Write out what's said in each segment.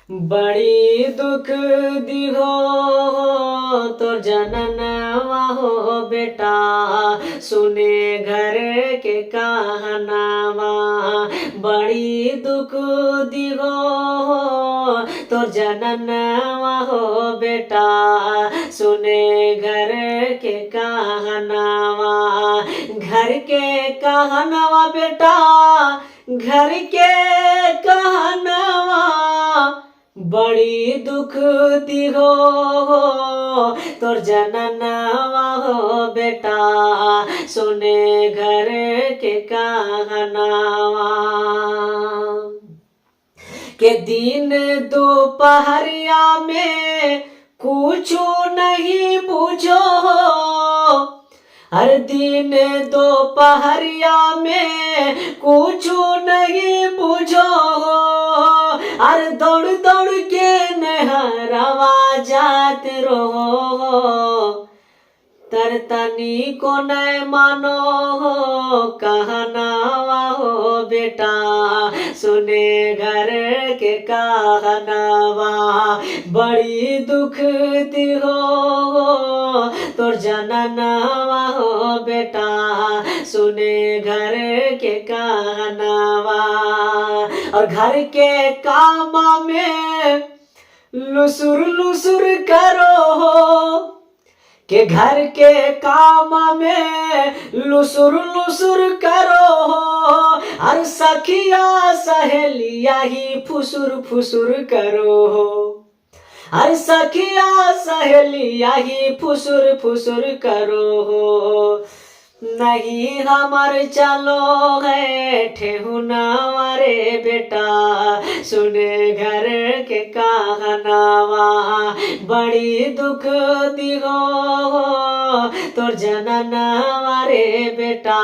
बड़ी दुख दिहो तोर जननवा हो बेटा, सुने घर के कहनावा। बड़ी दुख दिहो तोर जननवा हो बेटा, सुने घर के कहनावा। घर के कहनावा बेटा, घर के कहनावा, बड़ी दुख दिहो तोर जननवा हो बेटा, सुने घर के कहनावा। के दिन दोपहरिया में कुछ नहीं बुझो, हर दिन दोपहरिया में कुछ नहीं बुझो, अरे दौड़ दौड़ के नहरवा जात रहो। तरतनी को न मानो कहनावा हो बेटा, सुने घर के कहनावा। बड़ी दुख दिहो तोर जननवा हो बेटा, सुने घर के कहनावा। और घर के काम में लुसुर लुसुर करो, के घर के काम में लुसुर लुसुर करो, और सखिया सहेलिया ही फुसुर फुसुर करो। हर सखिया सहेलिया ही फुसुर फुसुर करो। नहीं हमर चलो है ठेहुनावा रे बेटा, सुने घर के कहनावा। बड़ी दुख दिहो तोर जननवा रे बेटा,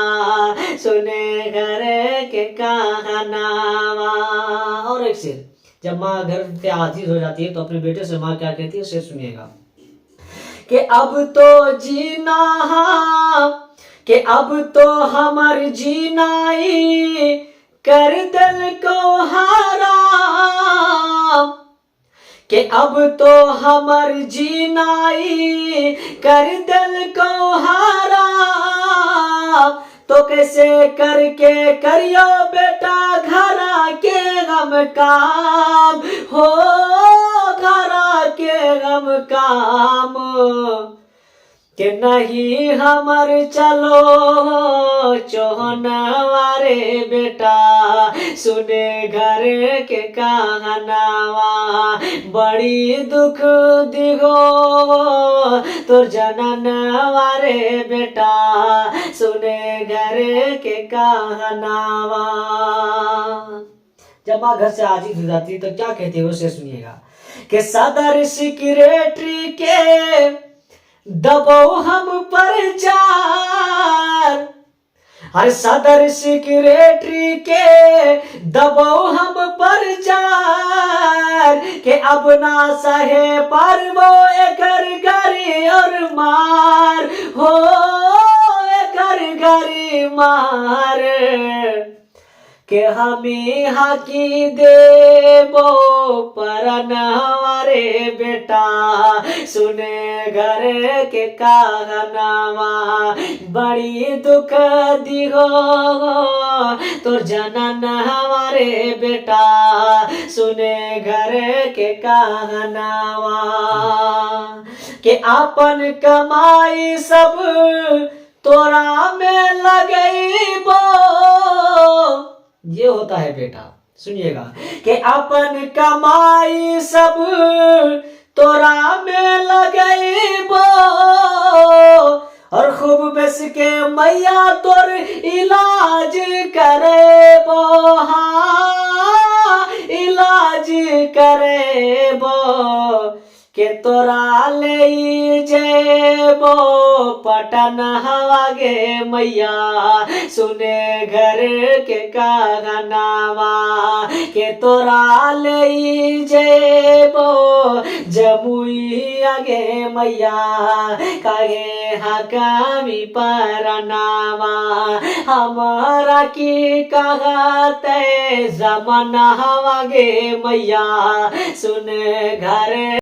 सुने घर के कहनावा। और एक शेर, जब माँ घर से आजीज हो जाती है तो अपने बेटे से माँ क्या कहती है, शेर सुनिएगा। कि अब तो जीना, कि अब तो हमर जीनाई कर दिल को हराम, कि अब तो हमर जीनाई कर दिल को हराम। तो कैसे करके करियो बेटा घरा के गम काम हो, घरा के गम काम। कि नहीं हमर चलो चोहनवा रे बेटा, सुने घर के कहनावा। बड़ी दुख दिहो तोर जननवा रे बेटा, सुने घर के कहनावा। जब माँ घर से आजीज हो जाती तो क्या कहती है उसे सुनिएगा। कि सदर सेक्रेटरी के दबाओ हम पर चार, हर सदर सेक्रेटरी के दबाओ हम पर चार। के अब ना सहे पर वो एकर गरी और मार हो, एकर गरी मार। के हमें हाकी देबो परनवा रे बेटा, सुने घर के कहनावा। बड़ी दुख दिहो तोर जननवा रे बेटा, सुने घर के कहनावा। के आपन कमाई सब तोरा में लगैबो, ये होता है बेटा, सुनिएगा। कि अपन कमाई सब तोरा में लगैबो, और खूब बेस के मैया तोर इलाज करेबो, हाँ इलाज करेबो। के तोरा ले जेबो पटन हवा गे मैया, सुने घर के कहनावा। के तोरा ले जेबो जब मुई आगे मैया काहे हकामी परनावा हमारा की कहते जमाना आगे मैया सुन घर